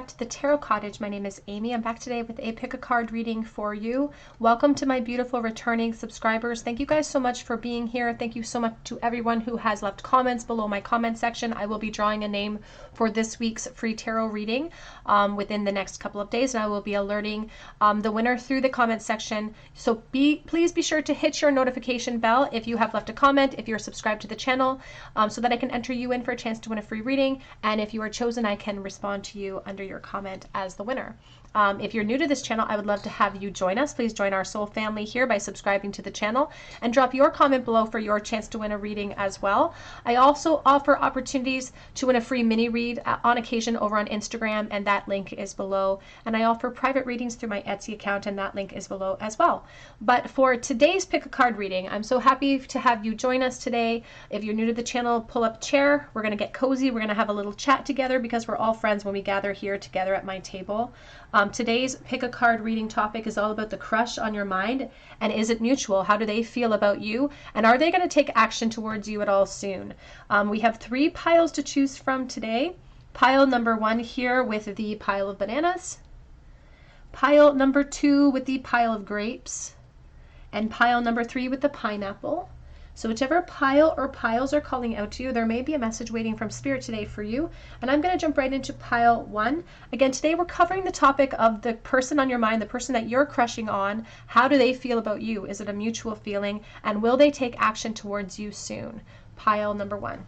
back to the Tarot Cottage. My name is Amy. I'm back today with a pick a card reading for you. Welcome to my beautiful returning subscribers. Thank you guys so much for being here. Thank you so much to everyone who has left comments below my comment section. I will be drawing a name for this week's free tarot reading within the next couple of days, and I will be alerting the winner through the comment section. So please be sure to hit your notification bell if you have left a comment, if you're subscribed to the channel, so that I can enter you in for a chance to win a free reading. And if you are chosen, I can respond to you under your comment as the winner. If you're new to this channel, I would love to have you join us. Please join our soul family here by subscribing to the channel and drop your comment below for your chance to win a reading as well. I also offer opportunities to win a free mini read on occasion over on Instagram, and that link is below. And I offer private readings through my Etsy account, and that link is below as well. But for today's pick a card reading, I'm so happy to have you join us today. If you're new to the channel, pull up a chair. We're going to get cozy. We're going to have a little chat together because we're all friends when we gather here together at my table. Today's pick a card reading topic is all about the crush on your mind, and is it mutual? How do they feel about you, and are they going to take action towards you at all soon? We have 3 piles to choose from today. Pile number 1 here with the pile of bananas, pile number 2 with the pile of grapes, and pile number 3 with the pineapple. So whichever pile or piles are calling out to you, there may be a message waiting from Spirit today for you. And I'm going to jump right into pile 1. Again, today we're covering the topic of the person on your mind, the person that you're crushing on. How do they feel about you? Is it a mutual feeling? And will they take action towards you soon? Pile number 1.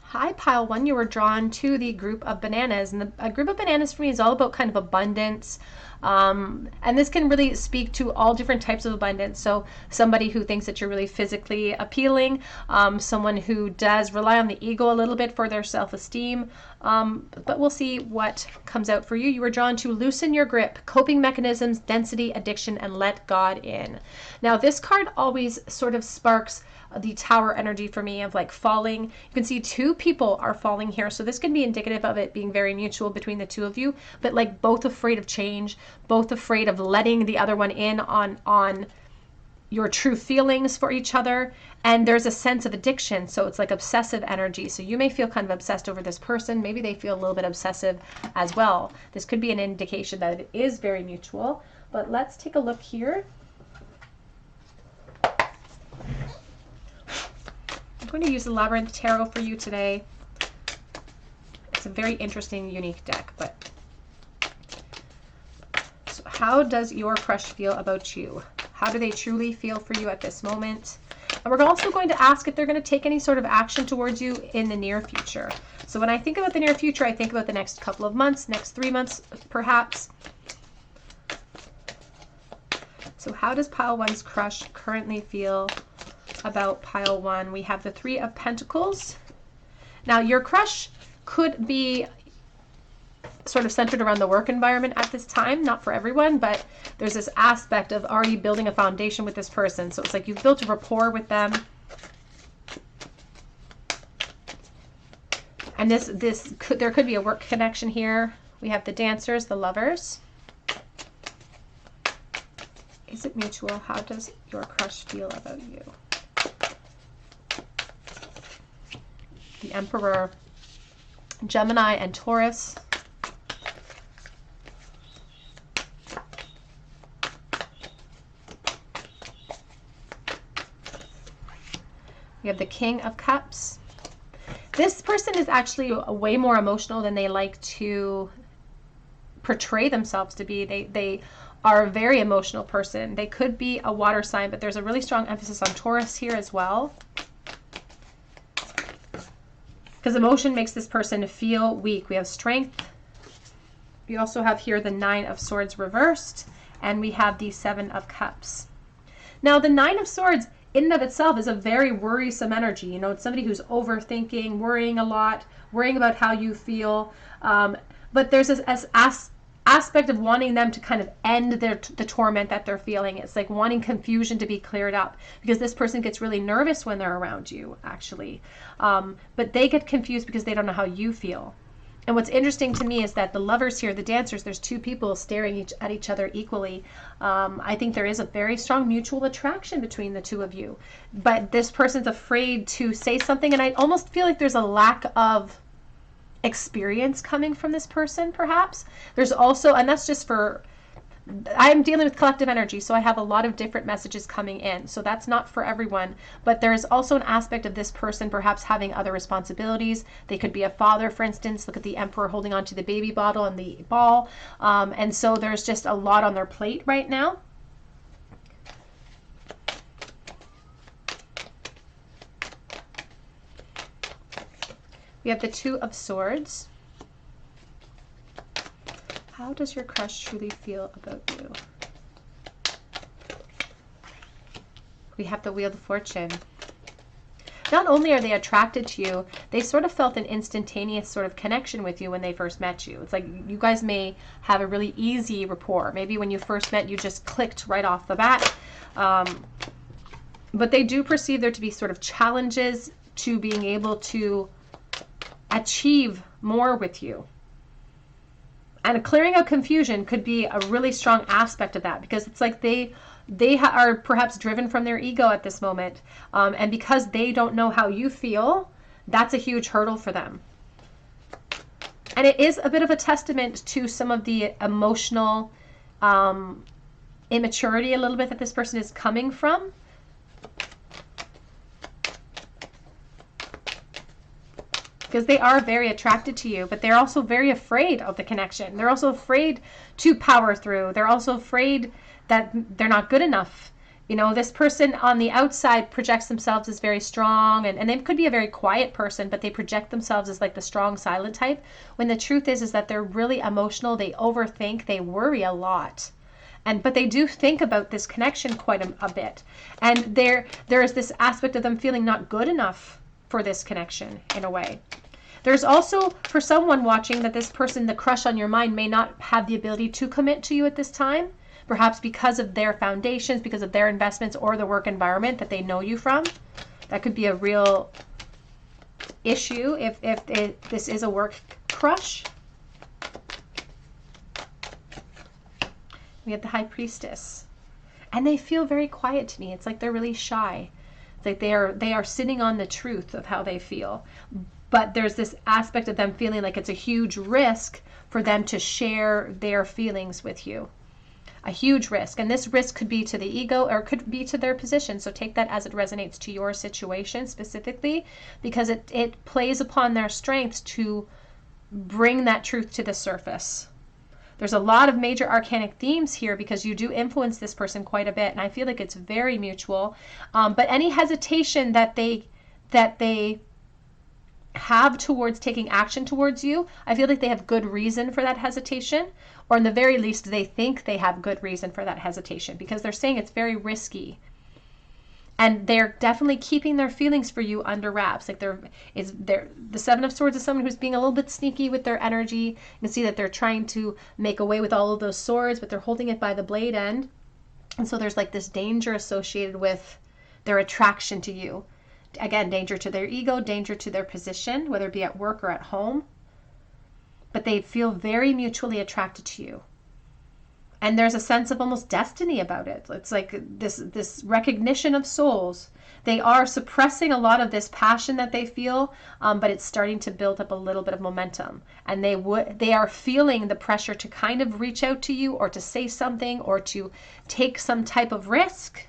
Hi, pile 1. You were drawn to the group of bananas. And a group of bananas for me is all about kind of abundance. And this can really speak to all different types of abundance. So somebody who thinks that you're really physically appealing, someone who does rely on the ego a little bit for their self-esteem, but we'll see what comes out for you. You were drawn to loosen your grip, coping mechanisms, density, addiction, and let God in. Now this card always sort of sparks the tower energy for me of like falling. You can see 2 people are falling here. So this can be indicative of it being very mutual between the 2 of you, but like both afraid of change, both afraid of letting the other one in on your true feelings for each other. And there's a sense of addiction. So it's like obsessive energy. So you may feel kind of obsessed over this person. Maybe they feel a little bit obsessive as well. This could be an indication that it is very mutual, but let's take a look here. I'm going to use the Labyrinth Tarot for you today. It's a very interesting, unique deck. But so how does your crush feel about you? How do they truly feel for you at this moment? And we're also going to ask if they're going to take any sort of action towards you in the near future. So when I think about the near future, I think about the next couple of months, next 3 months, perhaps. So how does pile 1's crush currently feel about pile 1? We have the 3 of Pentacles. Now your crush could be sort of centered around the work environment at this time, not for everyone, but there's this aspect of already building a foundation with this person. So it's like you've built a rapport with them. And there could be a work connection here. We have the Dancers, the Lovers. Is it mutual? How does your crush feel about you? The Emperor, Gemini, and Taurus. We have the King of Cups. This person is actually way more emotional than they like to portray themselves to be. They are a very emotional person. They could be a water sign, but there's a really strong emphasis on Taurus here as well. Because emotion makes this person feel weak. We have Strength. We also have here the 9 of Swords reversed, and we have the 7 of Cups. Now the 9 of Swords in and of itself is a very worrisome energy. You know, it's somebody who's overthinking, worrying a lot, worrying about how you feel. But there's this aspect of wanting them to kind of end the torment that they're feeling. It's like wanting confusion to be cleared up, because this person gets really nervous when they're around you, actually. But they get confused because they don't know how you feel. And what's interesting to me is that the Lovers here, the Dancers, there's 2 people staring at each other equally. I think there is a very strong mutual attraction between the 2 of you. But this person's afraid to say something, and I almost feel like there's a lack of experience coming from this person, perhaps. There's also, and that's just for, I'm dealing with collective energy, so I have a lot of different messages coming in. So that's not for everyone, but there is also an aspect of this person perhaps having other responsibilities. They could be a father, for instance. Look at the Emperor holding on to the baby bottle and the ball. And so there's just a lot on their plate right now. We have the Two of Swords. How does your crush truly feel about you? We have the Wheel of Fortune. Not only are they attracted to you, they sort of felt an instantaneous sort of connection with you when they first met you. It's like you guys may have a really easy rapport. Maybe when you first met, you just clicked right off the bat. But they do perceive there to be sort of challenges to being able to achieve more with you. And clearing out confusion could be a really strong aspect of that, because it's like they are perhaps driven from their ego at this moment. And because they don't know how you feel, that's a huge hurdle for them. And it is a bit of a testament to some of the emotional immaturity a little bit that this person is coming from. Because they are very attracted to you, but they're also very afraid of the connection. They're also afraid to power through. They're also afraid that they're not good enough. You know, this person on the outside projects themselves as very strong, and they could be a very quiet person, but they project themselves as like the strong, silent type, when the truth is that they're really emotional. They overthink, they worry a lot. But they do think about this connection quite a bit. And there is this aspect of them feeling not good enough for this connection in a way. There's also, for someone watching, that this person, the crush on your mind, may not have the ability to commit to you at this time, perhaps because of their foundations, because of their investments, or the work environment that they know you from. That could be a real issue if this is a work crush. We have the High Priestess. And they feel very quiet to me. It's like they're really shy. It's like they are sitting on the truth of how they feel. But there's this aspect of them feeling like it's a huge risk for them to share their feelings with you. A huge risk. And this risk could be to the ego, or it could be to their position. So take that as it resonates to your situation specifically, because it plays upon their strengths to bring that truth to the surface. There's a lot of major arcanic themes here, because you do influence this person quite a bit. And I feel like it's very mutual. But any hesitation that they have towards taking action towards you, I feel like they have good reason for that hesitation, or in the very least they think they have good reason for that hesitation, because they're saying it's very risky, and they're definitely keeping their feelings for you under wraps. Like the Seven of Swords is someone who's being a little bit sneaky with their energy. You can see that they're trying to make away with all of those swords, but they're holding it by the blade end, and so there's like this danger associated with their attraction to you. Again, danger to their ego, danger to their position, whether it be at work or at home. But they feel very mutually attracted to you. And there's a sense of almost destiny about it. It's like this recognition of souls. They are suppressing a lot of this passion that they feel, but it's starting to build up a little bit of momentum. And they are feeling the pressure to kind of reach out to you, or to say something, or to take some type of risk.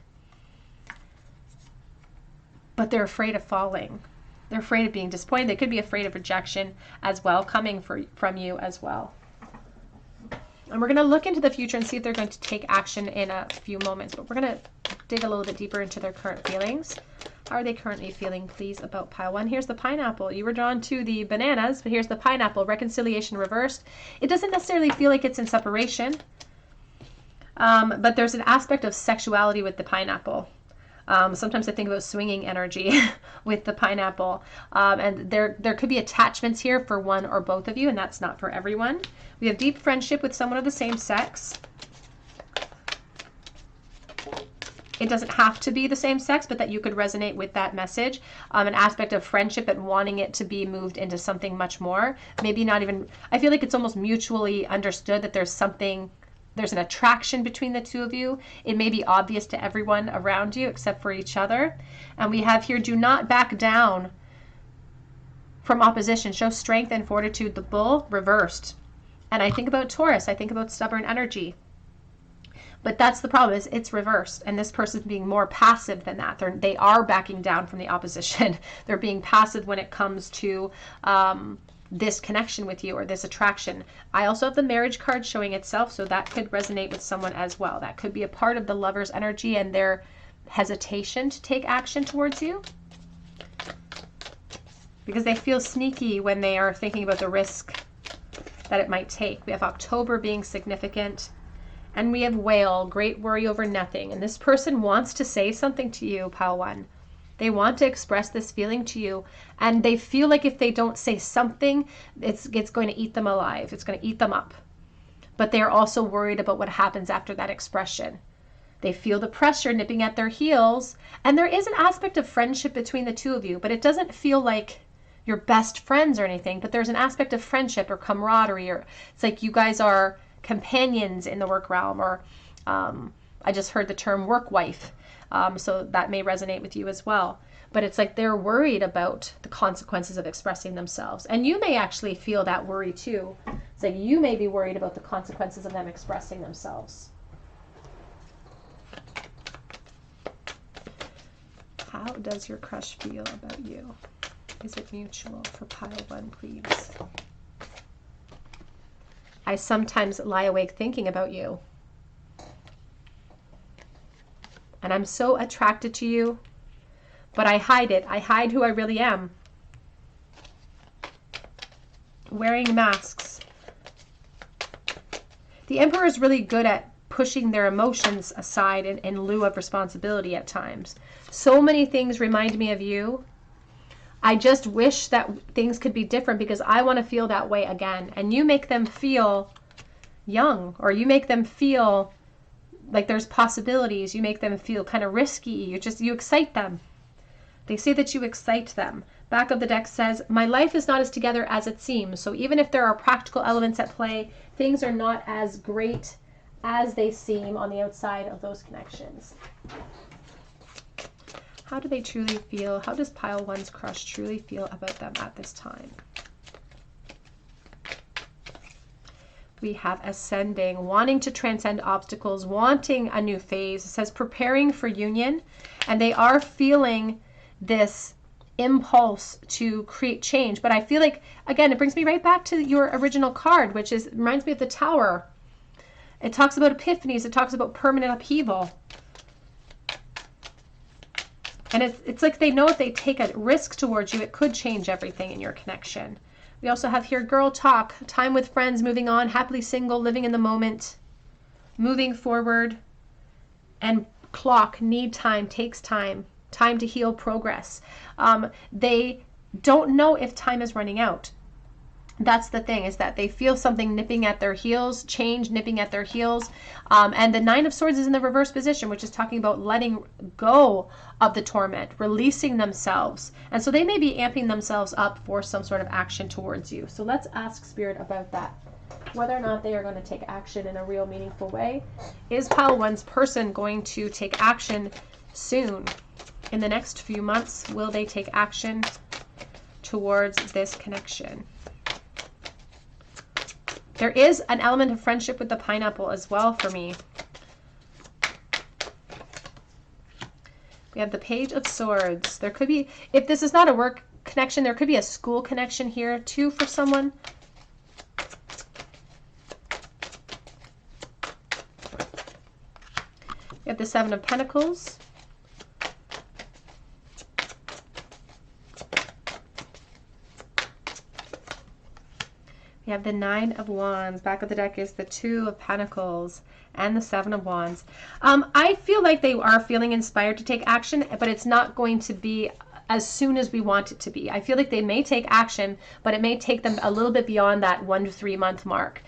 But they're afraid of falling. They're afraid of being disappointed. They could be afraid of rejection as well, coming from you as well. And we're going to look into the future and see if they're going to take action in a few moments. But we're going to dig a little bit deeper into their current feelings. How are they currently feeling, please, about pile one? Here's the pineapple. You were drawn to the bananas, but here's the pineapple. Reconciliation reversed. It doesn't necessarily feel like it's in separation. But there's an aspect of sexuality with the pineapple. Sometimes I think about swinging energy with the pineapple. And there could be attachments here for one or both of you, and that's not for everyone. We have deep friendship with someone of the same sex. It doesn't have to be the same sex, but that you could resonate with that message. An aspect of friendship and wanting it to be moved into something much more. Maybe not even, I feel like it's almost mutually understood that there's an attraction between the two of you. It may be obvious to everyone around you except for each other. And we have here, do not back down from opposition. Show strength and fortitude. The Bull reversed. And I think about Taurus. I think about stubborn energy. But that's the problem, is it's reversed. And this person's being more passive than that. They are backing down from the opposition. They're being passive when it comes to this connection with you or this attraction. I also have the Marriage card showing itself, so that could resonate with someone as well. That could be a part of the Lover's energy and their hesitation to take action towards you, because they feel sneaky when they are thinking about the risk that it might take. We have October being significant, and we have Whale, great worry over nothing. And this person wants to say something to you, Pile 1. They want to express this feeling to you, and they feel like if they don't say something, it's going to eat them alive. It's going to eat them up. But they're also worried about what happens after that expression. They feel the pressure nipping at their heels, and there is an aspect of friendship between the two of you, but it doesn't feel like you're best friends or anything, but there's an aspect of friendship or camaraderie, or it's like you guys are companions in the work realm, or I just heard the term work wife. So that may resonate with you as well. But it's like they're worried about the consequences of expressing themselves. And you may actually feel that worry too. It's like you may be worried about the consequences of them expressing themselves. How does your crush feel about you? Is it mutual? For Pile 1, please. I sometimes lie awake thinking about you. And I'm so attracted to you, but I hide it. I hide who I really am. Wearing masks. The Emperor is really good at pushing their emotions aside in lieu of responsibility at times. So many things remind me of you. I just wish that things could be different, because I want to feel that way again. And you make them feel young, or you make them feel like there's possibilities. You make them feel kind of risky. You excite them. They say that you excite them. Back of the deck says, my life is not as together as it seems. So even if there are practical elements at play, things are not as great as they seem on the outside of those connections. How do they truly feel? How does Pile 1's crush truly feel about them at this time? We have Ascending, wanting to transcend obstacles, wanting a new phase. It says preparing for union, and they are feeling this impulse to create change. But I feel like, again, it brings me right back to your original card, which reminds me of the Tower. It talks about epiphanies. It talks about permanent upheaval. And it's like they know if they take a risk towards you, it could change everything in your connection. We also have here girl talk, time with friends, moving on, happily single, living in the moment, moving forward, and clock, need time, takes time, time to heal, progress. They don't know if time is running out. That's the thing, is that they feel something nipping at their heels, change nipping at their heels. And the Nine of Swords is in the reverse position, which is talking about letting go of the torment, releasing themselves. And so they may be amping themselves up for some sort of action towards you. So let's ask Spirit about that. Whether or not they are going to take action in a real meaningful way. Is Pile 1's person going to take action soon? In the next few months, will they take action towards this connection? There is an element of friendship with the pineapple as well for me. We have the Page of Swords. There could be, if this is not a work connection, there could be a school connection here too for someone. We have the Seven of Pentacles. We have the Nine of Wands. Back of the deck is the Two of Pentacles and the Seven of Wands. I feel like they are feeling inspired to take action, but it's not going to be as soon as we want it to be. I feel like they may take action, but it may take them a little bit beyond that 1 to 3 month mark.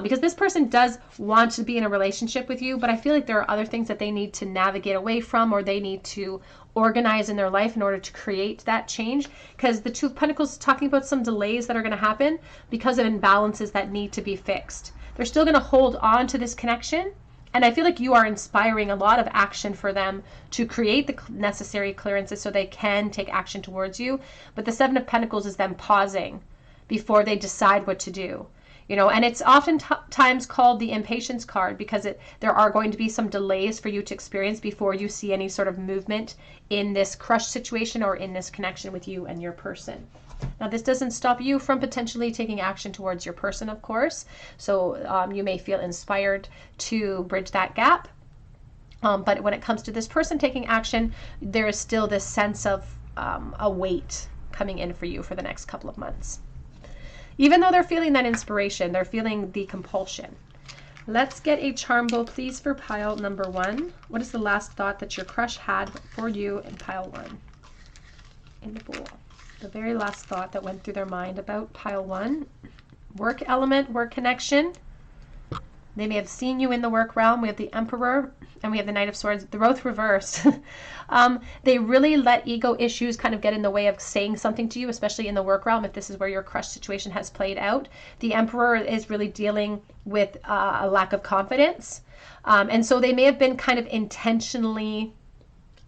Because this person does want to be in a relationship with you, but I feel like there are other things that they need to navigate away from, or they need to organize in their life in order to create that change. Because the Two of Pentacles is talking about some delays that are going to happen because of imbalances that need to be fixed. They're still going to hold on to this connection, And I feel like you are inspiring a lot of action for them to create the necessary clearances so they can take action towards you. But the Seven of Pentacles is them pausing before they decide what to do. And it's oftentimes called the impatience card because there are going to be some delays for you to experience before you see any sort of movement in this crush situation or in this connection with you and your person. Now, this doesn't stop you from potentially taking action towards your person, of course. So you may feel inspired to bridge that gap. But when it comes to this person taking action, there is still this sense of a weight coming in for you for the next couple of months. Even though they're feeling that inspiration, they're feeling the compulsion. Let's get a charm bowl, please, for pile number 1. What is the last thought that your crush had for you in pile 1? In the bowl. The very last thought that went through their mind about pile 1. Work element, work connection. They may have seen you in the work realm. We have the Emperor and we have the Knight of Swords. They're both reversed. They really let ego issues kind of get in the way of saying something to you, especially in the work realm, if this is where your crush situation has played out. The Emperor is really dealing with a lack of confidence. And so they may have been kind of intentionally,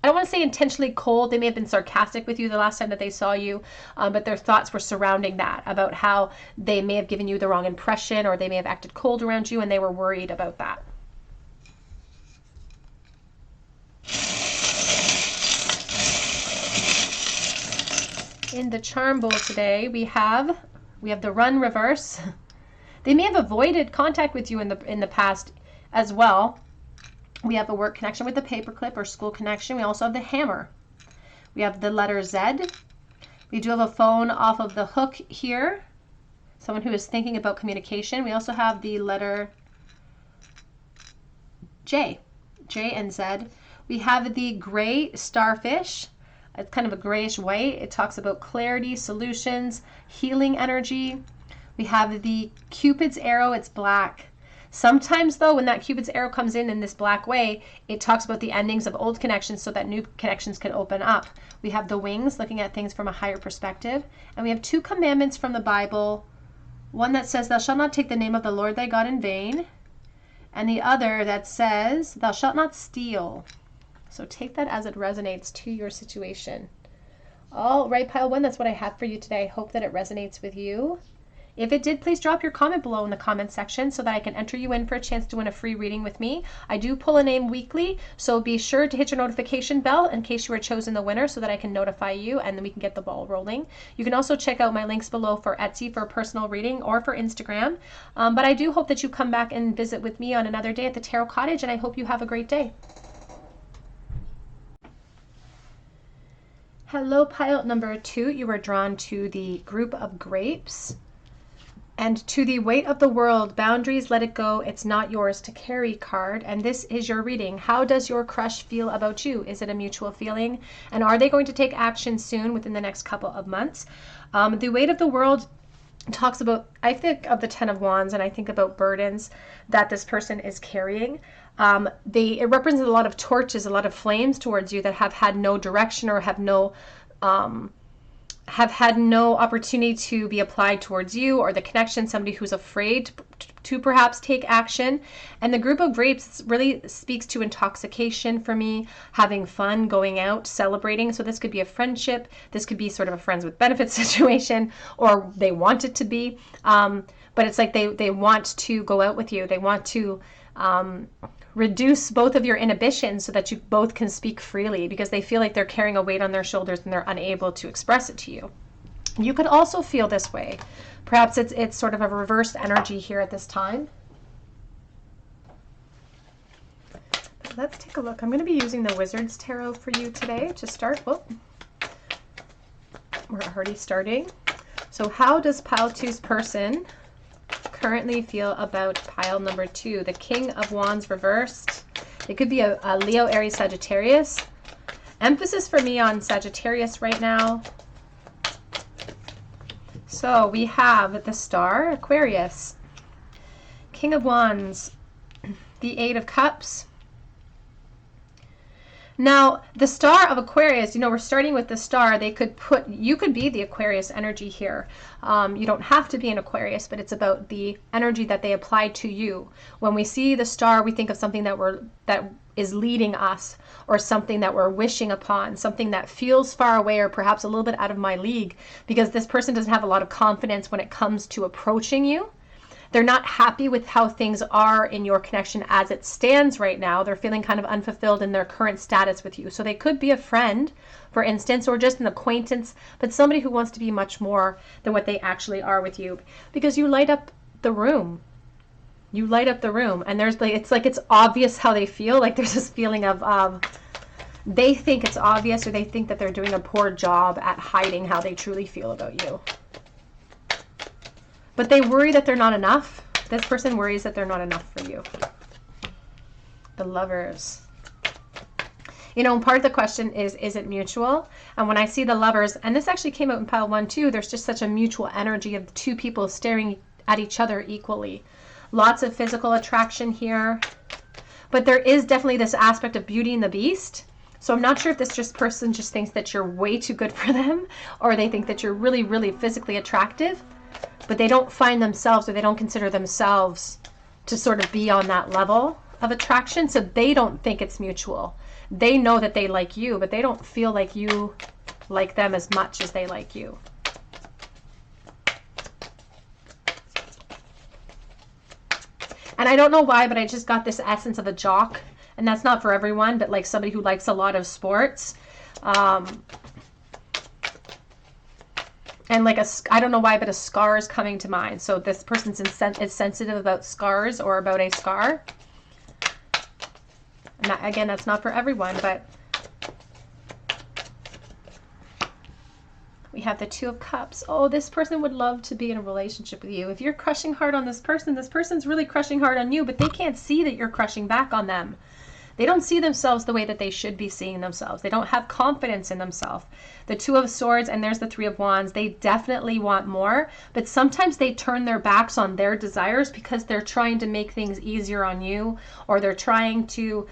I don't want to say intentionally cold. They may have been sarcastic with you the last time that they saw you, but their thoughts were surrounding that, about how they may have given you the wrong impression or they may have acted cold around you and they were worried about that. In the charm bowl today, we have the Run reverse. They may have avoided contact with you in the past as well. We have a work connection with the paperclip or school connection. We also have the hammer. We have the letter Z. We do have a phone off of the hook here. Someone who is thinking about communication. We also have the letter J. J and Z. We have the gray starfish. It's kind of a grayish white. It talks about clarity, solutions, healing energy. We have the Cupid's arrow. It's black. Sometimes, though, when that Cupid's arrow comes in this black way, it talks about the endings of old connections so that new connections can open up. We have the wings, looking at things from a higher perspective. And we have 2 commandments from the Bible. One that says, thou shalt not take the name of the Lord thy God in vain. And the other that says, thou shalt not steal. So take that as it resonates to your situation. All right, pile 1, that's what I have for you today. I hope that it resonates with you. If it did, please drop your comment below in the comment section so that I can enter you in for a chance to win a free reading with me. I do pull a name weekly, so be sure to hit your notification bell in case you are chosen the winner so that I can notify you and then we can get the ball rolling. You can also check out my links below for Etsy for a personal reading or for Instagram. But I do hope that you come back and visit with me on another day at the Tarot Cottage, and I hope you have a great day. Hello, pile number 2. You are drawn to the group of grapes. And to the weight of the world, boundaries, let it go. It's not yours to carry card. And this is your reading. How does your crush feel about you? Is it a mutual feeling? And are they going to take action soon within the next couple of months? The weight of the world talks about, I think of the 10 of Wands and I think about burdens that this person is carrying. It represents a lot of torches, a lot of flames towards you that have had no direction or have had no opportunity to be applied towards you or the connection, somebody who's afraid to perhaps take action. And the group of grapes really speaks to intoxication for me, having fun, going out, celebrating. So this could be a friendship. This could be sort of a friends with benefits situation, or they want it to be. But it's like they want to go out with you. They want to reduce both of your inhibitions so that you both can speak freely because they feel like they're carrying a weight on their shoulders and they're unable to express it to you. You could also feel this way. Perhaps it's sort of a reversed energy here at this time. Let's take a look. I'm going to be using the Wizard's Tarot for you today to start. Oh, we're already starting. So how does pile 2's person currently feel about pile number 2, the King of Wands reversed? It could be a Leo, Aries, Sagittarius. Emphasis for me on Sagittarius right now. So we have the Star, Aquarius, King of Wands, the 8 of Cups, Now, the star of Aquarius, we're starting with the star. You could be the Aquarius energy here. You don't have to be an Aquarius, but it's about the energy that they apply to you. When we see the star, we think of something that is leading us, or something that we're wishing upon, something that feels far away or perhaps a little bit out of my league, because this person doesn't have a lot of confidence when it comes to approaching you. They're not happy with how things are in your connection as it stands right now. They're feeling kind of unfulfilled in their current status with you. So they could be a friend, for instance, or just an acquaintance, but somebody who wants to be much more than what they actually are with you, because you light up the room. You light up the room, and it's obvious how they feel. Like there's this feeling of they think it's obvious, or they think that they're doing a poor job at hiding how they truly feel about you. But they worry that they're not enough. This person worries that they're not enough for you. The Lovers. Part of the question is it mutual? And when I see the Lovers, and this actually came out in pile 1 too, there's just such a mutual energy of two people staring at each other equally. Lots of physical attraction here. But there is definitely this aspect of Beauty and the Beast. So I'm not sure if this person just thinks that you're way too good for them, or they think that you're really, really physically attractive. But they don't find themselves, or they don't consider themselves to sort of be on that level of attraction. So they don't think it's mutual. They know that they like you, but they don't feel like you like them as much as they like you. And I don't know why, but I just got this essence of a jock. And that's not for everyone, but like somebody who likes a lot of sports. And like I don't know why, but a scar is coming to mind. So this person is sensitive about scars, or about a scar. And again, that's not for everyone, but we have the Two of Cups. Oh, this person would love to be in a relationship with you. If you're crushing hard on this person's really crushing hard on you, but they can't see that you're crushing back on them. They don't see themselves the way that they should be seeing themselves. They don't have confidence in themselves. The Two of Swords, and there's the Three of Wands. They definitely want more, but sometimes they turn their backs on their desires because they're trying to make things easier on you, or they're trying to,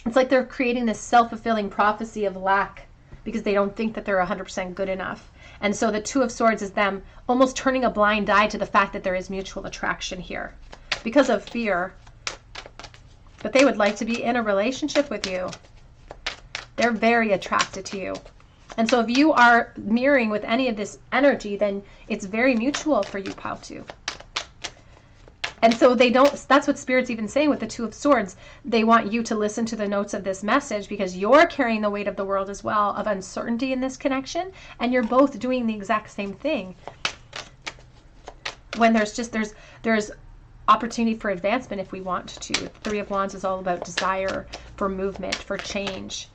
it's like they're creating this self-fulfilling prophecy of lack because they don't think that they're 100% good enough. And so the Two of Swords is them almost turning a blind eye to the fact that there is mutual attraction here because of fear. But they would like to be in a relationship with you. They're very attracted to you. And so if you are mirroring with any of this energy, then it's very mutual for you, pile 2. And so that's what Spirit's even saying with the Two of Swords. They want you to listen to the notes of this message because you're carrying the weight of the world as well, of uncertainty in this connection. And you're both doing the exact same thing. When there's opportunity for advancement if we want to. The Three of Wands is all about desire for movement, for change,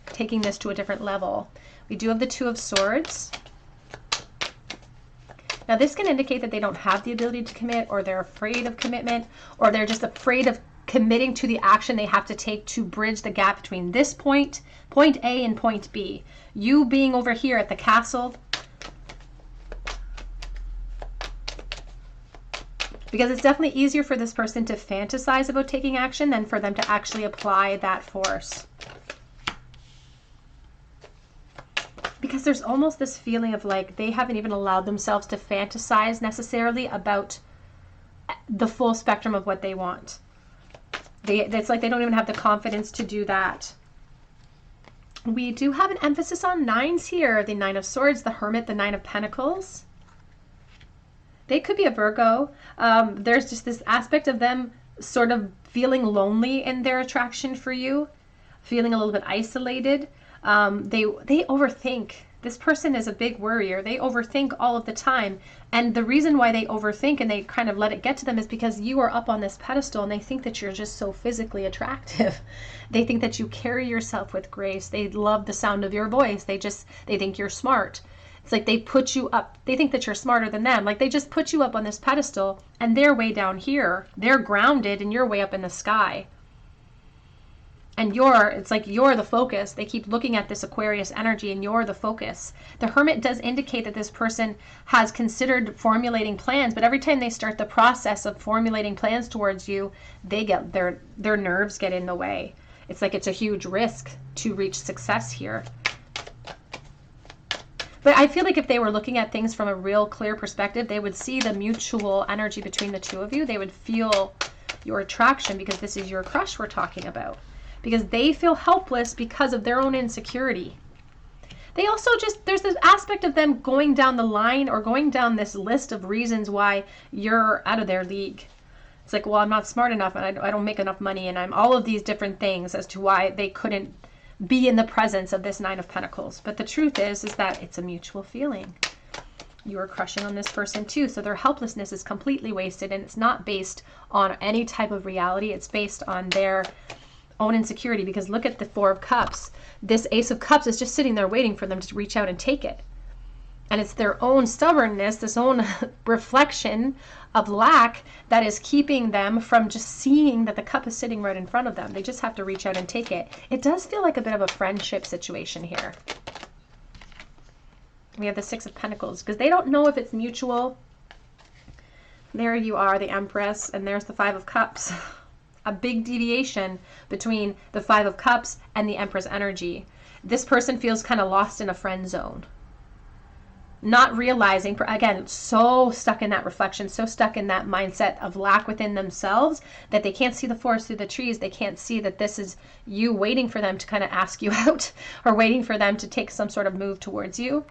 taking this to a different level. We do have the Two of Swords. Now this can indicate that they don't have the ability to commit, or they're afraid of commitment, or they're just afraid of committing to the action they have to take to bridge the gap between this point A and point B. You being over here at the castle, because it's definitely easier for this person to fantasize about taking action than for them to actually apply that force. Because there's almost this feeling of like they haven't even allowed themselves to fantasize necessarily about the full spectrum of what they want. It's like they don't even have the confidence to do that. We do have an emphasis on nines here. The Nine of Swords, the Hermit, the Nine of Pentacles. They could be a Virgo. There's just this aspect of them sort of feeling lonely in their attraction for you, feeling a little bit isolated. They overthink. This person is a big worrier. They overthink all of the time. And the reason why they overthink and they kind of let it get to them is because you are up on this pedestal and they think that you're just so physically attractive. They think that you carry yourself with grace. They love the sound of your voice. They think you're smart. It's like they put you up. They think that you're smarter than them. Like they just put you up on this pedestal and they're way down here. They're grounded and you're way up in the sky. And it's like you're the focus. They keep looking at this Aquarius energy and you're the focus. The Hermit does indicate that this person has considered formulating plans, but every time they start the process of formulating plans towards you, they get their nerves get in the way. It's like it's a huge risk to reach success here. But I feel like if they were looking at things from a real clear perspective, they would see the mutual energy between the two of you. They would feel your attraction, because this is your crush we're talking about. Because they feel helpless because of their own insecurity. They also just, there's this aspect of them going down the line or going down this list of reasons why you're out of their league. It's like, well, I'm not smart enough, and I don't make enough money, and I'm all of these different things as to why they couldn't be in the presence of this Nine of Pentacles. But the truth is that it's a mutual feeling. You are crushing on this person too. So their helplessness is completely wasted, and it's not based on any type of reality. It's based on their own insecurity, because look at the Four of Cups. This Ace of Cups is just sitting there waiting for them to reach out and take it. And it's their own stubbornness, this own reflection of lack that is keeping them from just seeing that the cup is sitting right in front of them. They just have to reach out and take it. It does feel like a bit of a friendship situation here. We have the Six of Pentacles, because they don't know if it's mutual. There you are, the Empress, and there's the Five of Cups. A big deviation between the Five of Cups and the Empress energy. This person feels kind of lost in a friend zone. Not realizing, again, so stuck in that reflection, so stuck in that mindset of lack within themselves that they can't see the forest through the trees. They can't see that this is you waiting for them to kind of ask you out, or waiting for them to take some sort of move towards you.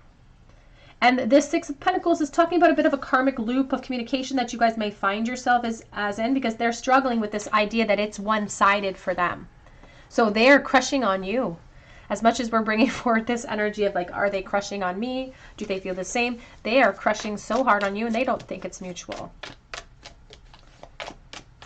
And this Six of Pentacles is talking about a bit of a karmic loop of communication that you guys may find yourself as in, because they're struggling with this idea that it's one-sided for them. So they're crushing on you. As much as we're bringing forward this energy of like, are they crushing on me? Do they feel the same? They are crushing so hard on you, and they don't think it's mutual.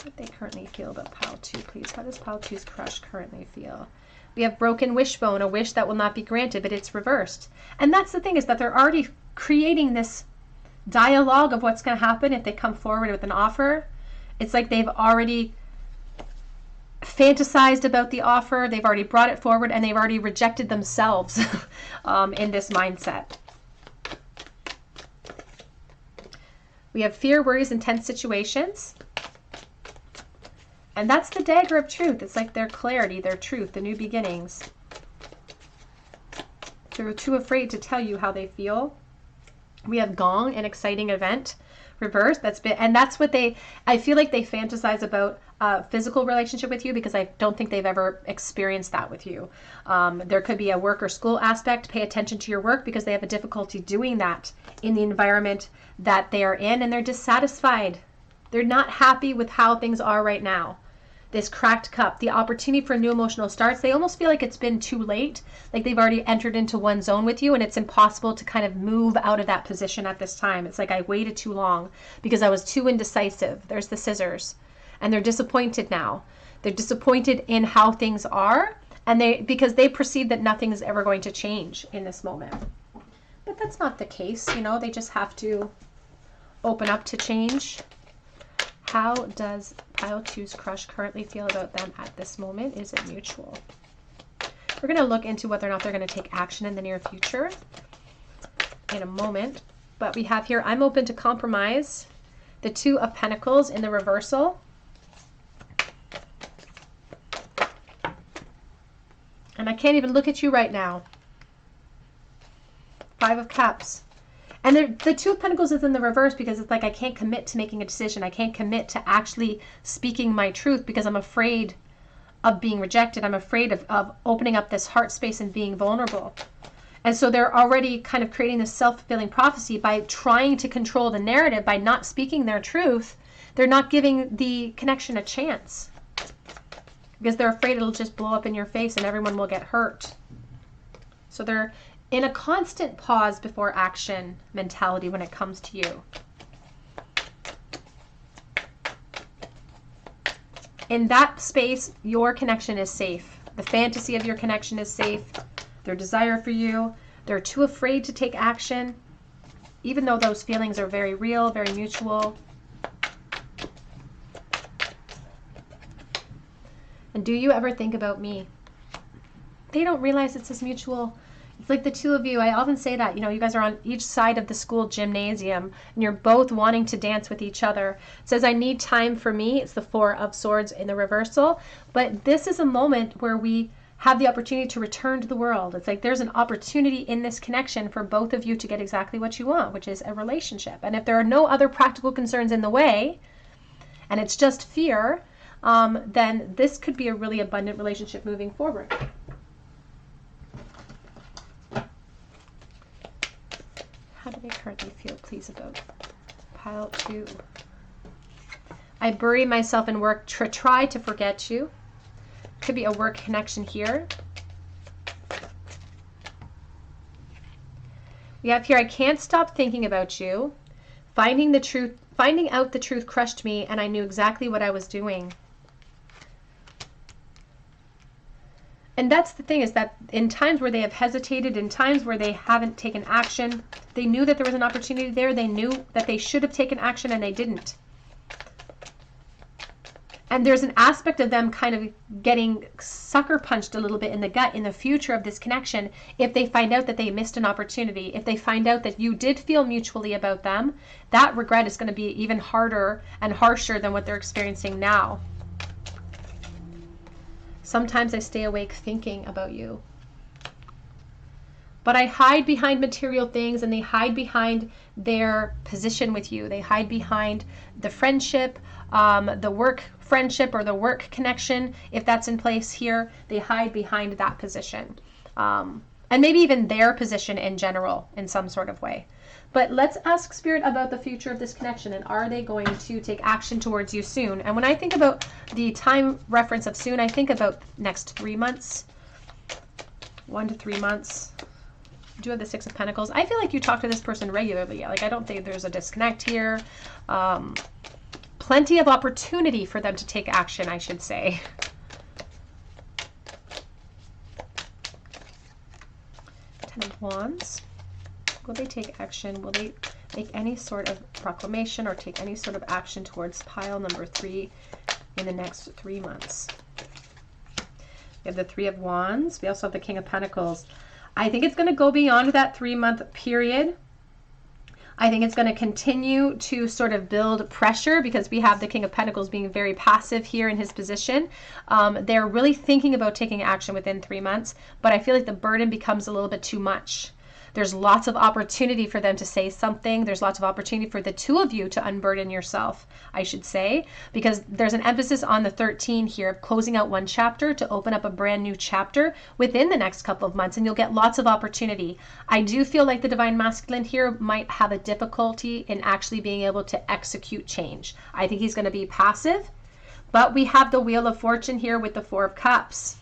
What they currently feel about pile 2, please. How does pile 2's crush currently feel? We have broken wishbone, a wish that will not be granted, but it's reversed. And that's the thing, is that they're already creating this dialogue of what's going to happen if they come forward with an offer. It's like they've already fantasized about the offer, they've already brought it forward, and they've already rejected themselves in this mindset. We have fear, worries, and tense situations. And that's the dagger of truth. It's like their clarity, their truth, the new beginnings. They're too afraid to tell you how they feel. We have gong, an exciting event, reversed. That's what I feel like they fantasize about a physical relationship with you, because I don't think they've ever experienced that with you. There could be a work or school aspect. Pay attention to your work, because they have a difficulty doing that in the environment that they are in, and they're dissatisfied. They're not happy with how things are right now. This cracked cup, the opportunity for new emotional starts, they almost feel like it's been too late, like they've already entered into one zone with you, and it's impossible to kind of move out of that position at this time. It's like, I waited too long because I was too indecisive. There's the scissors, and they're disappointed now. They're disappointed in how things are, and because they perceive that nothing is ever going to change in this moment. But that's not the case, you know. They just have to open up to change. How does pile 2's crush currently feel about them at this moment? Is it mutual? We're going to look into whether or not they're going to take action in the near future in a moment. But we have here, I'm open to compromise. The Two of Pentacles in the reversal. And I can't even look at you right now. Five of Cups. And the Two of Pentacles is in the reverse, because it's like, I can't commit to making a decision. I can't commit to actually speaking my truth, because I'm afraid of being rejected. I'm afraid of opening up this heart space and being vulnerable. And so they're already kind of creating this self-fulfilling prophecy by trying to control the narrative, by not speaking their truth. They're not giving the connection a chance, because they're afraid it'll just blow up in your face and everyone will get hurt. So they're in a constant pause before action mentality when it comes to you. In that space, your connection is safe. The fantasy of your connection is safe. Their desire for you. They're too afraid to take action, even though those feelings are very real, very mutual. And do you ever think about me? They don't realize it's this mutual, It's like the two of you, I often say that, you know, you guys are on each side of the school gymnasium and you're both wanting to dance with each other. It says, I need time for me. It's the Four of Swords in the reversal. But this is a moment where we have the opportunity to return to the world. It's like there's an opportunity in this connection for both of you to get exactly what you want, which is a relationship. And if there are no other practical concerns in the way, and it's just fear, then this could be a really abundant relationship moving forward. How do they currently feel, please, about pile 2? I bury myself in work to try to forget you. Could be a work connection here. We have here, I can't stop thinking about you. Finding out the truth crushed me, and I knew exactly what I was doing. And that's the thing, is that in times where they have hesitated, in times where they haven't taken action, they knew that there was an opportunity there. They knew that they should have taken action and they didn't. And there's an aspect of them kind of getting sucker punched a little bit in the gut in the future of this connection if they find out that they missed an opportunity. If they find out that you did feel mutually about them, that regret is going to be even harder and harsher than what they're experiencing now. Sometimes I stay awake thinking about you. But I hide behind material things, and they hide behind their position with you. They hide behind the friendship, the work friendship or the work connection. If that's in place here, they hide behind that position. And maybe even their position in general in some sort of way. But let's ask Spirit about the future of this connection, and are they going to take action towards you soon? And when I think about the time reference of soon, I think about next 3 months, 1 to 3 months. You do have the Six of Pentacles. I feel like you talk to this person regularly. Like, I don't think there's a disconnect here. Plenty of opportunity for them to take action, I should say. Ten of Wands. Will they take action? Will they make any sort of proclamation or take any sort of action towards pile number 3 in the next 3 months? We have the Three of Wands. We also have the King of Pentacles. I think it's going to go beyond that 3-month period. I think it's going to continue to sort of build pressure because we have the King of Pentacles being very passive here in his position. They're really thinking about taking action within 3 months, but I feel like the burden becomes a little bit too much. There's lots of opportunity for them to say something. There's lots of opportunity for the two of you to unburden yourself, I should say, because there's an emphasis on the 13 here of closing out one chapter to open up a brand new chapter within the next couple of months, and you'll get lots of opportunity. I do feel like the Divine Masculine here might have a difficulty in actually being able to execute change. I think he's going to be passive, but we have the Wheel of Fortune here with the Four of Cups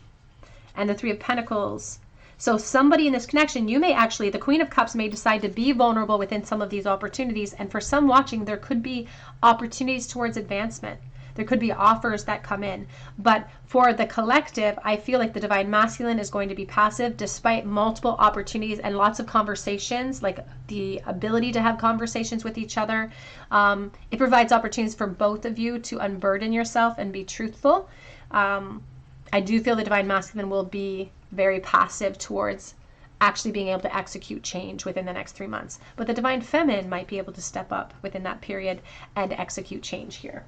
and the Three of Pentacles. So somebody in this connection, you may actually, the Queen of Cups may decide to be vulnerable within some of these opportunities. And for some watching, there could be opportunities towards advancement. There could be offers that come in. But for the collective, I feel like the Divine Masculine is going to be passive despite multiple opportunities and lots of conversations, like the ability to have conversations with each other. It provides opportunities for both of you to unburden yourself and be truthful. I do feel the Divine Masculine will be very passive towards actually being able to execute change within the next 3 months. But the Divine Feminine might be able to step up within that period and execute change here.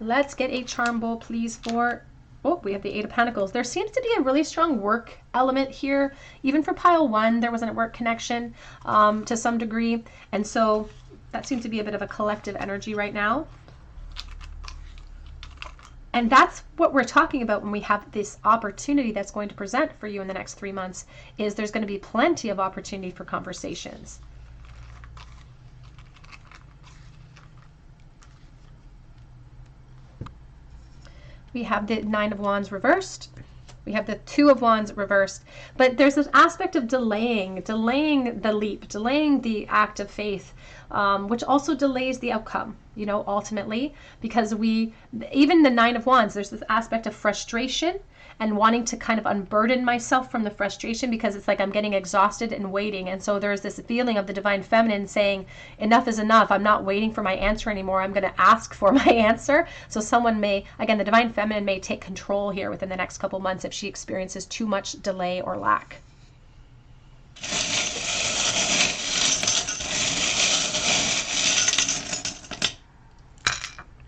Let's get a charm bowl, please, for... Oh, we have the Eight of Pentacles. There seems to be a really strong work element here. Even for pile 1, there wasn't a work connection to some degree. And so that seems to be a bit of a collective energy right now. And that's what we're talking about when we have this opportunity that's going to present for you in the next 3 months, is there's going to be plenty of opportunity for conversations. We have the Nine of Wands reversed. We have the Two of Wands reversed. But there's this aspect of delaying the leap, delaying the act of faith, which also delays the outcome. you know, ultimately, because even the Nine of Wands, there's this aspect of frustration and wanting to kind of unburden myself from the frustration, because it's like I'm getting exhausted and waiting. And so there's this feeling of the divine feminine saying, enough is enough. I'm not waiting for my answer anymore. I'm going to ask for my answer. So someone may, again, the divine feminine may take control here within the next couple months if she experiences too much delay or lack.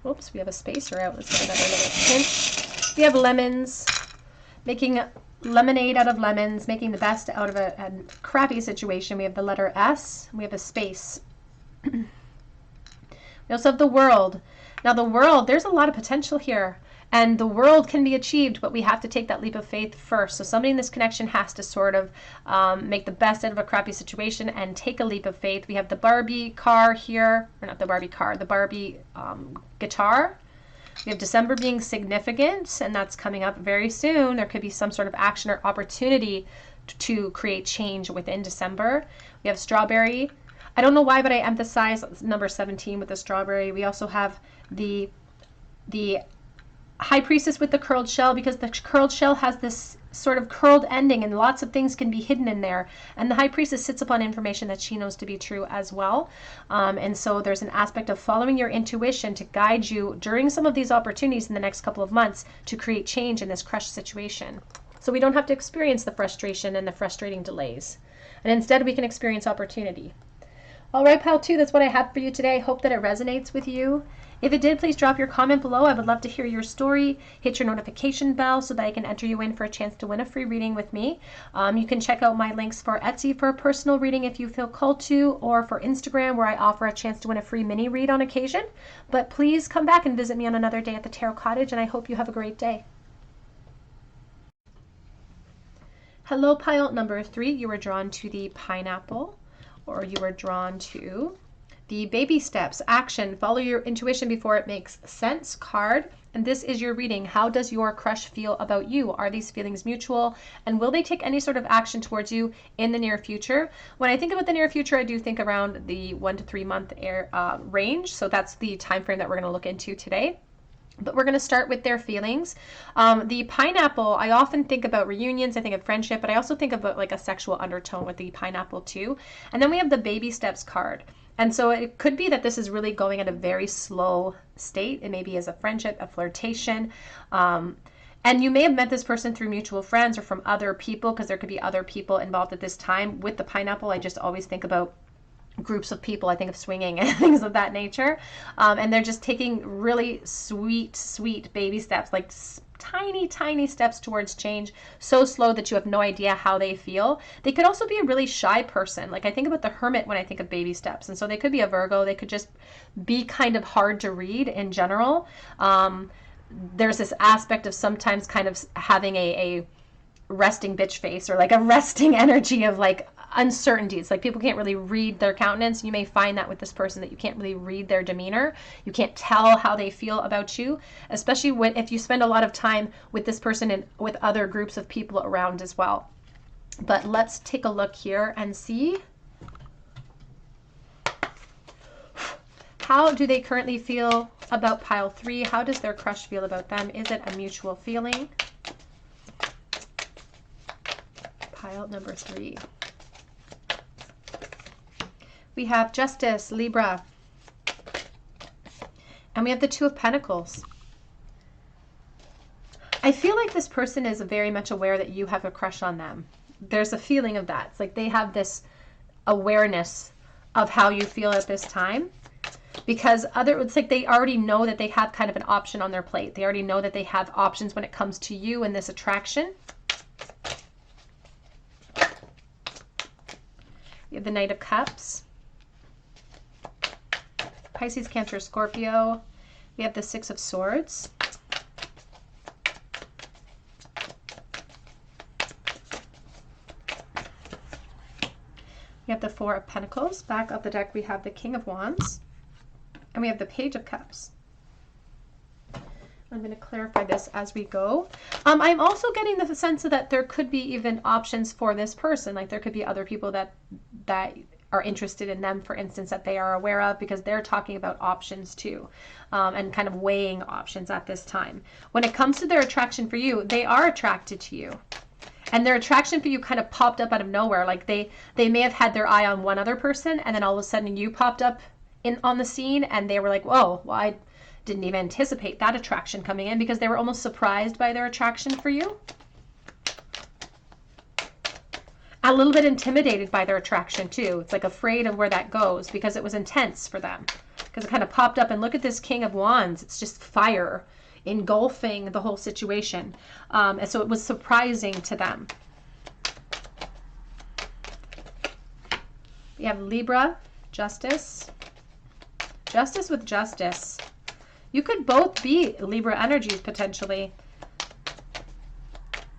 Oops, we have a spacer out. Let's get another little pinch. We have lemons. Making lemonade out of lemons, making the best out of a crappy situation. We have the letter S, and we have a space. We also have the World. Now the World, there's a lot of potential here, and the world can be achieved, but we have to take that leap of faith first. So somebody in this connection has to sort of make the best out of a crappy situation and take a leap of faith. We have the Barbie car here, or not the Barbie car, the Barbie guitar. We have December being significant, and that's coming up very soon. There could be some sort of action or opportunity to create change within December. We have strawberry. I don't know why, but I emphasize number 17 with the strawberry. We also have the High Priestess with the curled shell, because the curled shell has this sort of curled ending and lots of things can be hidden in there. And the High Priestess sits upon information that she knows to be true as well. And so there's an aspect of following your intuition to guide you during some of these opportunities in the next couple of months to create change in this crushed situation. So we don't have to experience the frustration and the frustrating delays. And instead we can experience opportunity. All right, pile 2, that's what I have for you today. I hope that it resonates with you. If it did, please drop your comment below. I would love to hear your story. Hit your notification bell so that I can enter you in for a chance to win a free reading with me. You can check out my links for Etsy for a personal reading if you feel called to, or for Instagram, where I offer a chance to win a free mini read on occasion. But please come back and visit me on another day at the Tarot Cottage, and I hope you have a great day. Hello, pile number 3. You were drawn to the pineapple, or you were drawn to the baby steps, action, follow your intuition before it makes sense card. And this is your reading. How does your crush feel about you? Are these feelings mutual? And will they take any sort of action towards you in the near future? When I think about the near future, I do think around the 1 to 3 month range. So that's the time frame that we're going to look into today. But we're going to start with their feelings. The pineapple, I often think about reunions, I think of friendship, but I also think about like a sexual undertone with the pineapple too. And then we have the baby steps card. And so it could be that this is really going at a very slow state. It maybe is a friendship, a flirtation. And you may have met this person through mutual friends or from other people, because there could be other people involved at this time. With the pineapple, I just always think about groups of people. I think of swinging and things of that nature. And they're just taking really sweet, sweet baby steps, like tiny, tiny steps towards change, so slow that you have no idea how they feel. They could also be a really shy person. Like I think about the hermit when I think of baby steps. And so they could be a Virgo. They could just be kind of hard to read in general. There's this aspect of sometimes kind of having a resting bitch face, or like a resting energy of like uncertainty. It's like people can't really read their countenance. You may find that with this person, that you can't really read their demeanor. You can't tell how they feel about you, especially if you spend a lot of time with this person and with other groups of people around as well. But let's take a look here and see, how do they currently feel about pile 3? How does their crush feel about them? Is it a mutual feeling? Pile number 3. We have Justice, Libra. And we have the Two of Pentacles. I feel like this person is very much aware that you have a crush on them. There's a feeling of that. It's like they have this awareness of how you feel at this time. Because it's like they already know that they have kind of an option on their plate. They already know that they have options when it comes to you and this attraction. We have the Knight of Cups. Pisces, Cancer, Scorpio. We have the Six of Swords. We have the Four of Pentacles. Back up the deck, we have the King of Wands. And we have the Page of Cups. I'm going to clarify this as we go. I'm also getting the sense that there could be even options for this person. Like there could be other people that are interested in them, for instance, that they are aware of, because they're talking about options too, and kind of weighing options at this time. When it comes to their attraction for you, they are attracted to you. And their attraction for you kind of popped up out of nowhere. Like they may have had their eye on one other person, and then all of a sudden you popped up on the scene, and they were like, whoa, well, I didn't even anticipate that attraction coming in, because they were almost surprised by their attraction for you. A little bit intimidated by their attraction too. It's like afraid of where that goes, because it was intense for them, because it kind of popped up. And look at this King of Wands. It's just fire engulfing the whole situation. And so it was surprising to them. We have Libra, Justice. Justice with Justice. You could both be Libra energies potentially.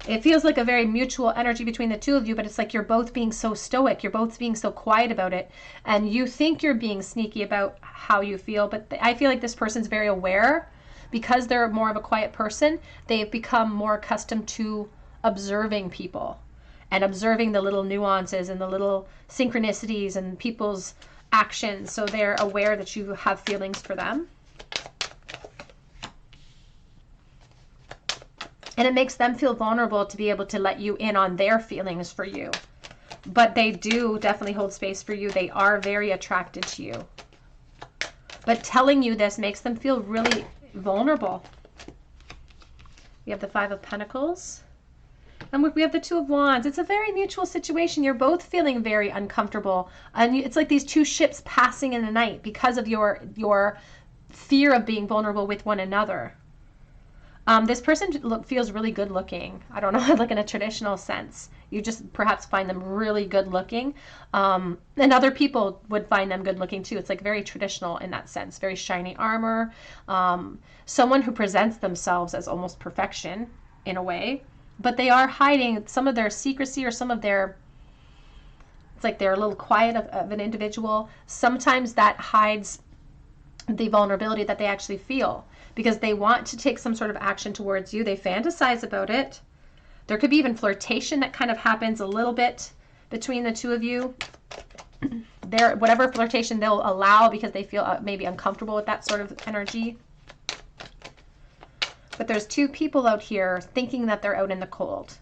It feels like a very mutual energy between the two of you, but it's like you're both being so stoic. You're both being so quiet about it. And you think you're being sneaky about how you feel, but I feel like this person's very aware. Because they're more of a quiet person, they've become more accustomed to observing people and observing the little nuances and the little synchronicities and people's actions. So they're aware that you have feelings for them. And it makes them feel vulnerable to be able to let you in on their feelings for you. But they do definitely hold space for you. They are very attracted to you. But telling you this makes them feel really vulnerable. We have the Five of Pentacles. And we have the Two of Wands. It's a very mutual situation. You're both feeling very uncomfortable. And it's like these two ships passing in the night because of your fear of being vulnerable with one another. This person feels really good looking. I don't know, like in a traditional sense. You just perhaps find them really good looking. And other people would find them good looking too. It's like very traditional in that sense. Very shiny armor. Someone who presents themselves as almost perfection in a way. But they are hiding some of their secrecy or some of their... It's like they're a little quiet of an individual. Sometimes that hides the vulnerability that they actually feel, because they want to take some sort of action towards you. They fantasize about it. There could be even flirtation that kind of happens a little bit between the two of you. Whatever flirtation they'll allow, because they feel maybe uncomfortable with that sort of energy. But there's two people out here thinking that they're out in the cold.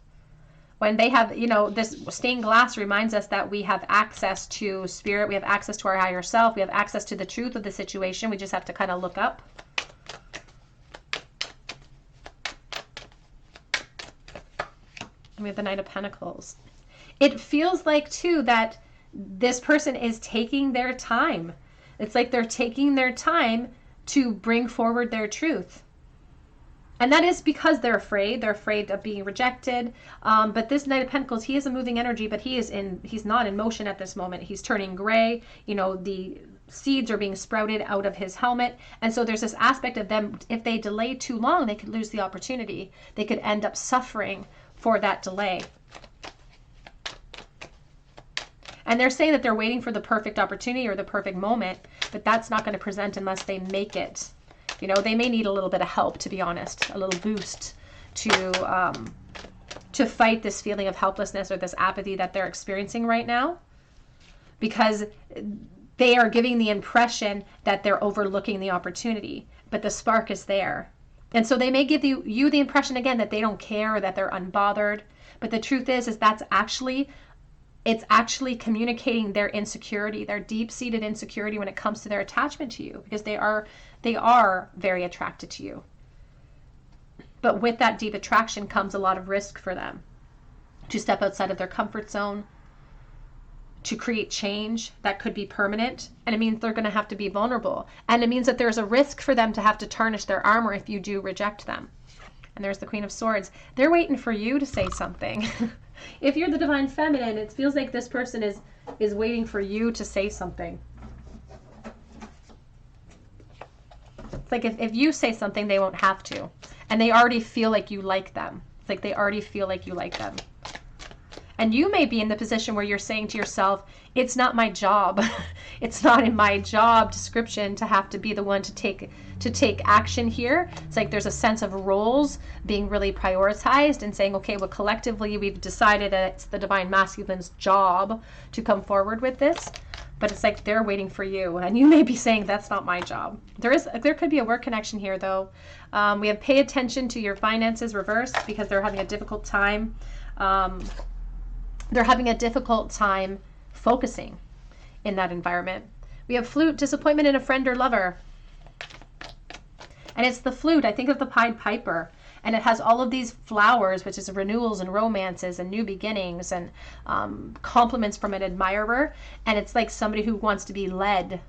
When they have, this stained glass reminds us that we have access to spirit. We have access to our higher self. We have access to the truth of the situation. We just have to kind of look up. And we have the Knight of Pentacles. It feels like, too, that this person is taking their time. It's like they're taking their time to bring forward their truth. And that is because they're afraid. They're afraid of being rejected. But this Knight of Pentacles, he is a moving energy, but he's not in motion at this moment. He's turning gray. The seeds are being sprouted out of his helmet. And so there's this aspect of them, if they delay too long, they could lose the opportunity. They could end up suffering for that delay. And they're saying that they're waiting for the perfect opportunity or the perfect moment, but that's not going to present unless they make it. They may need a little bit of help, to be honest, a little boost to fight this feeling of helplessness or this apathy that they're experiencing right now, because they are giving the impression that they're overlooking the opportunity, but the spark is there. And so they may give you the impression again that they don't care or that they're unbothered. But the truth is it's actually communicating their insecurity, their deep-seated insecurity when it comes to their attachment to you, because they are very attracted to you. But with that deep attraction comes a lot of risk for them to step outside of their comfort zone, to create change that could be permanent. And it means they're going to have to be vulnerable. And it means that there's a risk for them to have to tarnish their armor if you do reject them. And there's the Queen of Swords. They're waiting for you to say something. If you're the Divine Feminine, it feels like this person is waiting for you to say something. It's like if you say something, they won't have to. And they already feel like you like them. It's like they already feel like you like them. And you may be in the position where you're saying to yourself, it's not my job. It's not in my job description to have to be the one to take action here. It's like there's a sense of roles being really prioritized and saying, okay, well, collectively we've decided that it's the divine masculine's job to come forward with this. But it's like they're waiting for you, and you may be saying that's not my job. There could be a work connection here, though. We have pay attention to your finances reversed because they're having a difficult time. They're having a difficult time focusing in that environment. We have flute, disappointment in a friend or lover. And it's the flute. I think of the Pied Piper. And it has all of these flowers, which is renewals and romances and new beginnings and compliments from an admirer. And it's like somebody who wants to be led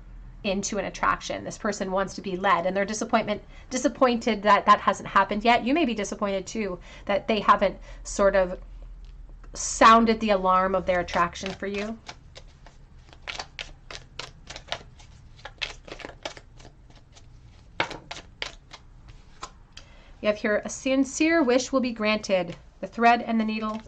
into an attraction. This person wants to be led, and they're disappointed that that hasn't happened yet. You may be disappointed too that they haven't sort of sounded the alarm of their attraction for you. You have here, a sincere wish will be granted. The thread and the needle.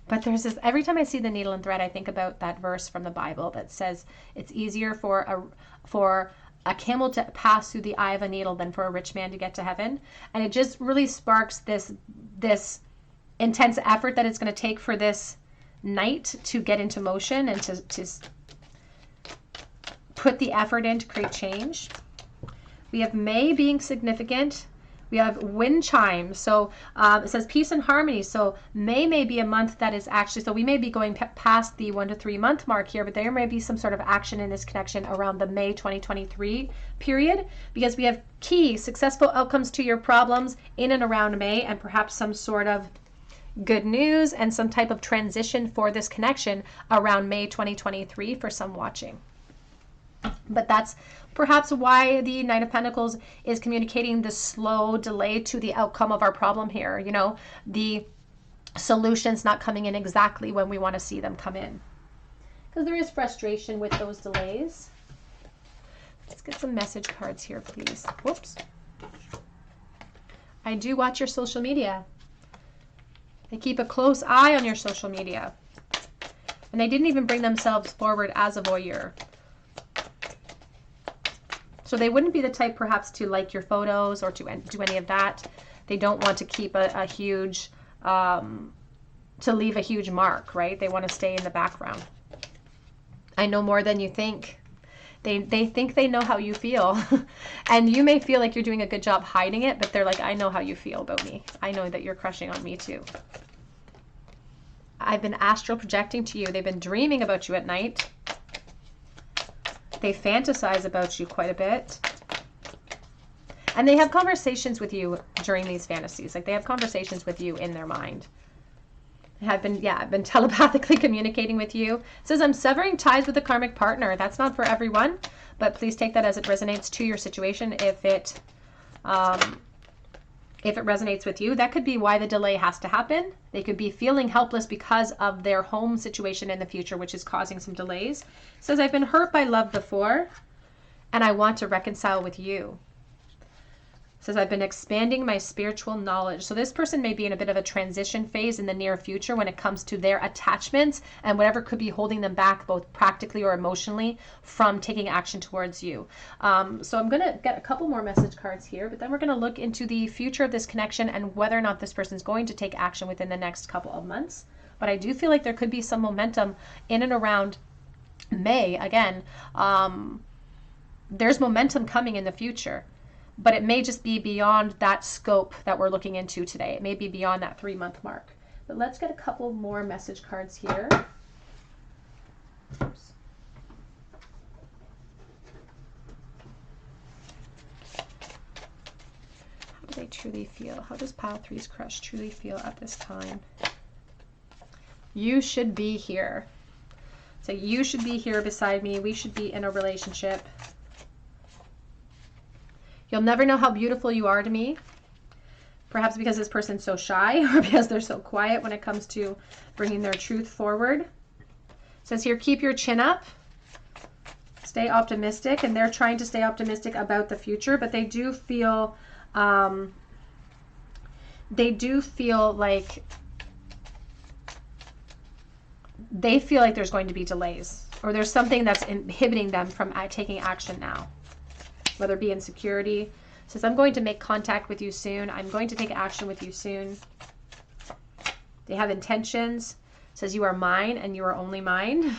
But there's this, every time I see the needle and thread, I think about that verse from the Bible that says it's easier for a camel to pass through the eye of a needle than for a rich man to get to heaven. And it just really sparks this intense effort that it's going to take for this knight to get into motion and to put the effort in to create change. We have May being significant. We have wind chimes. So it says peace and harmony. So May be a month that is actually, so we may be going past the 1 to 3 month mark here, but there may be some sort of action in this connection around the May 2023 period, because we have key successful outcomes to your problems in and around May, and perhaps some sort of good news and some type of transition for this connection around May 2023 for some watching. But that's perhaps why the Knight of Pentacles is communicating the slow delay to the outcome of our problem here. You know, the solutions not coming in exactly when we want to see them come in. Because there is frustration with those delays. Let's get some message cards here, please. Whoops. I do watch your social media. I keep a close eye on your social media. And they didn't even bring themselves forward as a voyeur. So they wouldn't be the type perhaps to like your photos or to do any of that. They don't want to keep a huge, to leave a huge mark, right? They want to stay in the background. I know more than you think. They think they know how you feel. And you may feel like you're doing a good job hiding it, but they're like, I know how you feel about me. I know that you're crushing on me too. I've been astral projecting to you. They've been dreaming about you at night. They fantasize about you quite a bit. And they have conversations with you during these fantasies. Like they have conversations with you in their mind. I've been telepathically communicating with you. It says, I'm severing ties with a karmic partner. That's not for everyone, but please take that as it resonates to your situation. If it resonates with you, that could be why the delay has to happen. They could be feeling helpless because of their home situation in the future, which is causing some delays. It says, I've been hurt by love before, and I want to reconcile with you. It says, I've been expanding my spiritual knowledge. So this person may be in a bit of a transition phase in the near future when it comes to their attachments and whatever could be holding them back, both practically or emotionally, from taking action towards you. So I'm going to get a couple more message cards here, but then we're going to look into the future of this connection and whether or not this person is going to take action within the next couple of months. But I do feel like there could be some momentum in and around May. Again, there's momentum coming in the future. But it may just be beyond that scope that we're looking into today. It may be beyond that 3-month mark. But let's get a couple more message cards here. Oops. How do they truly feel? How does Pile 3's crush truly feel at this time? You should be here. So you should be here beside me. We should be in a relationship. You'll never know how beautiful you are to me. Perhaps because this person's so shy or because they're so quiet when it comes to bringing their truth forward. It says here, keep your chin up. Stay optimistic. And they're trying to stay optimistic about the future, but they do feel they do feel like there's going to be delays, or there's something that's inhibiting them from taking action now, whether it be insecurity. It says, I'm going to make contact with you soon. I'm going to take action with you soon. They have intentions. It says, you are mine and you are only mine.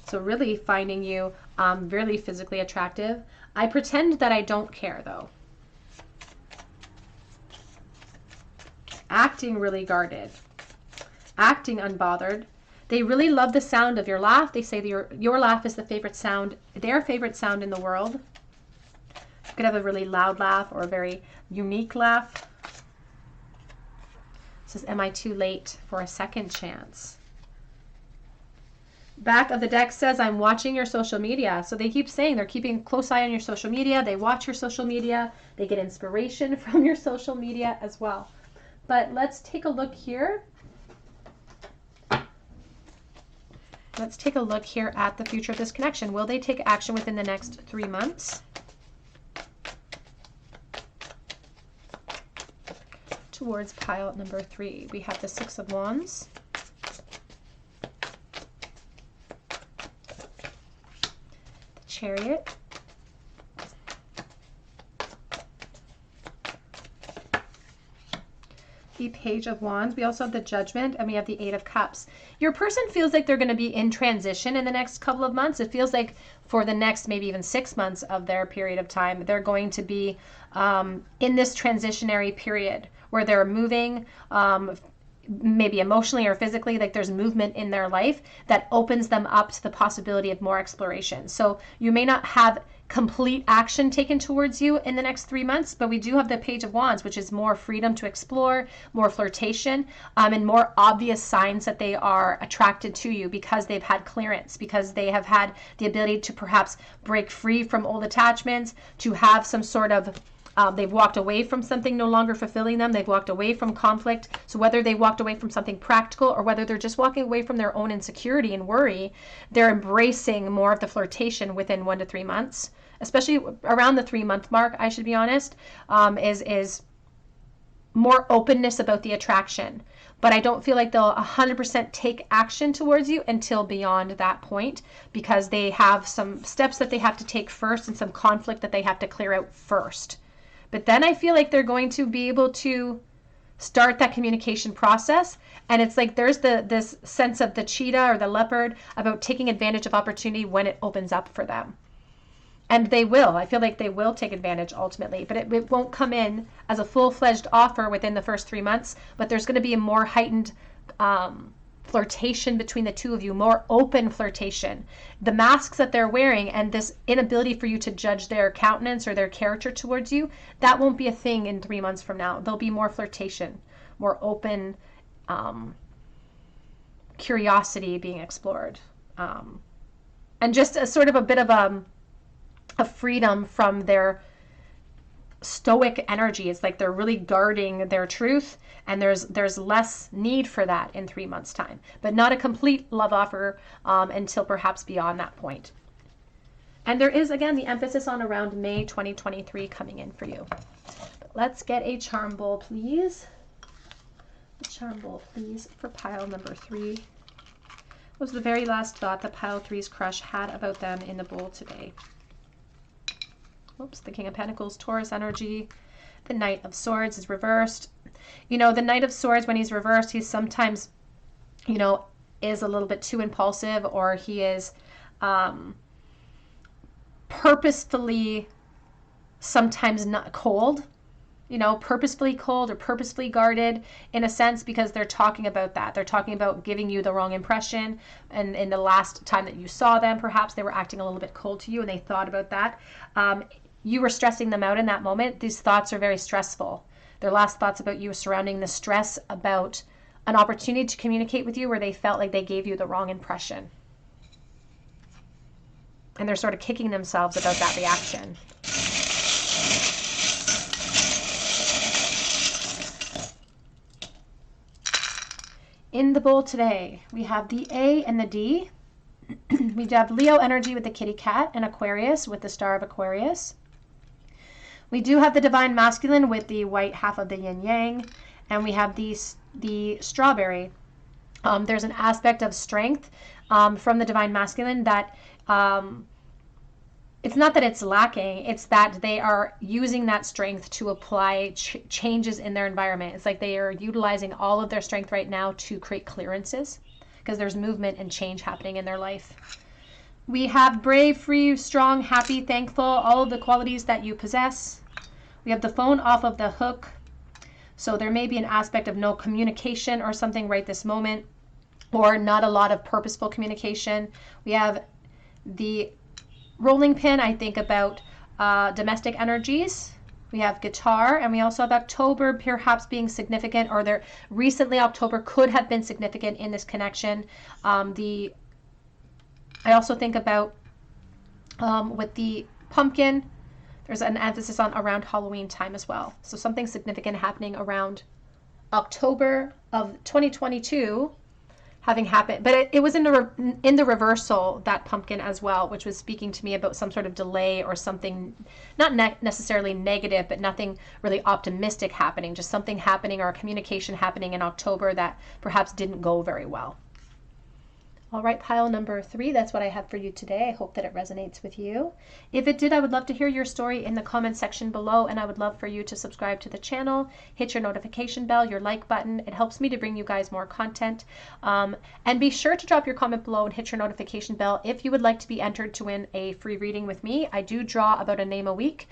So really finding you really physically attractive. I pretend that I don't care, though. Acting really guarded. Acting unbothered. They really love the sound of your laugh. They say that your laugh is the favorite sound, their favorite sound in the world. You could have a really loud laugh or a very unique laugh. It says, am I too late for a second chance? Back of the deck says, I'm watching your social media. So they keep saying they're keeping a close eye on your social media. They watch your social media. They get inspiration from your social media as well. But let's take a look here. Let's take a look here at the future of this connection. Will they take action within the next 3 months? Towards pile number 3, we have the Six of Wands. Chariot, the Page of Wands. We also have the Judgment, and we have the Eight of Cups. Your person feels like they're going to be in transition in the next couple of months. It feels like for the next maybe even 6 months of their period of time, they're going to be in this transitionary period where they're moving, maybe emotionally or physically, like there's movement in their life that opens them up to the possibility of more exploration. So you may not have complete action taken towards you in the next 3 months, but we do have the Page of Wands, which is more freedom to explore, more flirtation, and more obvious signs that they are attracted to you because they've had clearance, because they have had the ability to perhaps break free from old attachments, to have some sort of they've walked away from something no longer fulfilling them. They've walked away from conflict. So whether they walked away from something practical or whether they're just walking away from their own insecurity and worry, they're embracing more of the flirtation within 1 to 3 months, especially around the 3-month mark, I should be honest, is more openness about the attraction. But I don't feel like they'll 100% take action towards you until beyond that point, because they have some steps that they have to take first and some conflict that they have to clear out first. But then I feel like they're going to be able to start that communication process. And it's like there's this sense of the cheetah or the leopard about taking advantage of opportunity when it opens up for them. And they will. I feel like they will take advantage ultimately. But it won't come in as a full-fledged offer within the first 3 months. But there's going to be a more heightened flirtation between the two of you, more open flirtation. The masks that they're wearing and this inability for you to judge their countenance or their character towards you, that won't be a thing in 3 months from now. There'll be more flirtation, more open curiosity being explored. And just a sort of a bit of a freedom from their stoic energy. It's like they're really guarding their truth, and there's less need for that in 3 months' time, but not a complete love offer until perhaps beyond that point. And there is, again, the emphasis on around May 2023 coming in for you. But let's get a charm bowl, please. A charm bowl, please, for pile number 3. What was the very last thought that pile 3's crush had about them in the bowl today? Oops, the King of Pentacles, Taurus energy. The Knight of Swords is reversed. You know, the Knight of Swords, when he's reversed, he's sometimes, you know, is a little bit too impulsive, or he is purposefully sometimes not cold, you know, purposefully cold or purposefully guarded in a sense, because they're talking about that. They're talking about giving you the wrong impression. And in the last time that you saw them, perhaps they were acting a little bit cold to you and they thought about that. You were stressing them out in that moment. These thoughts are very stressful. Their last thoughts about you surrounding the stress about an opportunity to communicate with you where they felt like they gave you the wrong impression. And they're sort of kicking themselves about that reaction. In the bowl today, we have the A and the D. We have Leo energy with the kitty cat and Aquarius with the Star of Aquarius. We do have the divine masculine with the white half of the yin yang, and we have the strawberry. There's an aspect of strength from the divine masculine that it's not that it's lacking, it's that they are using that strength to apply changes in their environment. It's like they are utilizing all of their strength right now to create clearances because there's movement and change happening in their life. We have brave, free, strong, happy, thankful, all of the qualities that you possess. We have the phone off of the hook. So there may be an aspect of no communication or something right this moment, or not a lot of purposeful communication. We have the rolling pin. I think about domestic energies. We have guitar, and we also have October perhaps being significant, or there recently October could have been significant in this connection. I also think about with the pumpkin, there's an emphasis on around Halloween time as well. So something significant happening around October of 2022 having happened. But it was in the reversal, that pumpkin as well, which was speaking to me about some sort of delay or something, not necessarily negative, but nothing really optimistic happening, just something happening or a communication happening in October that perhaps didn't go very well. All right, pile number 3, that's what I have for you today. I hope that it resonates with you. If it did, I would love to hear your story in the comment section below, and I would love for you to subscribe to the channel, hit your notification bell, your like button. It helps me to bring you guys more content. And be sure to drop your comment below and hit your notification bell if you would like to be entered to win a free reading with me. I do draw about a name a week,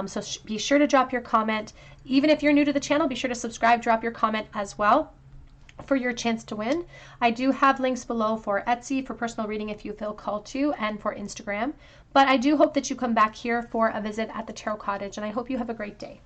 so be sure to drop your comment. Even if you're new to the channel, be sure to subscribe, drop your comment as well for your chance to win. I do have links below for Etsy for personal reading if you feel called to, and for Instagram. But I do hope that you come back here for a visit at the Tarot Cottage, and I hope you have a great day.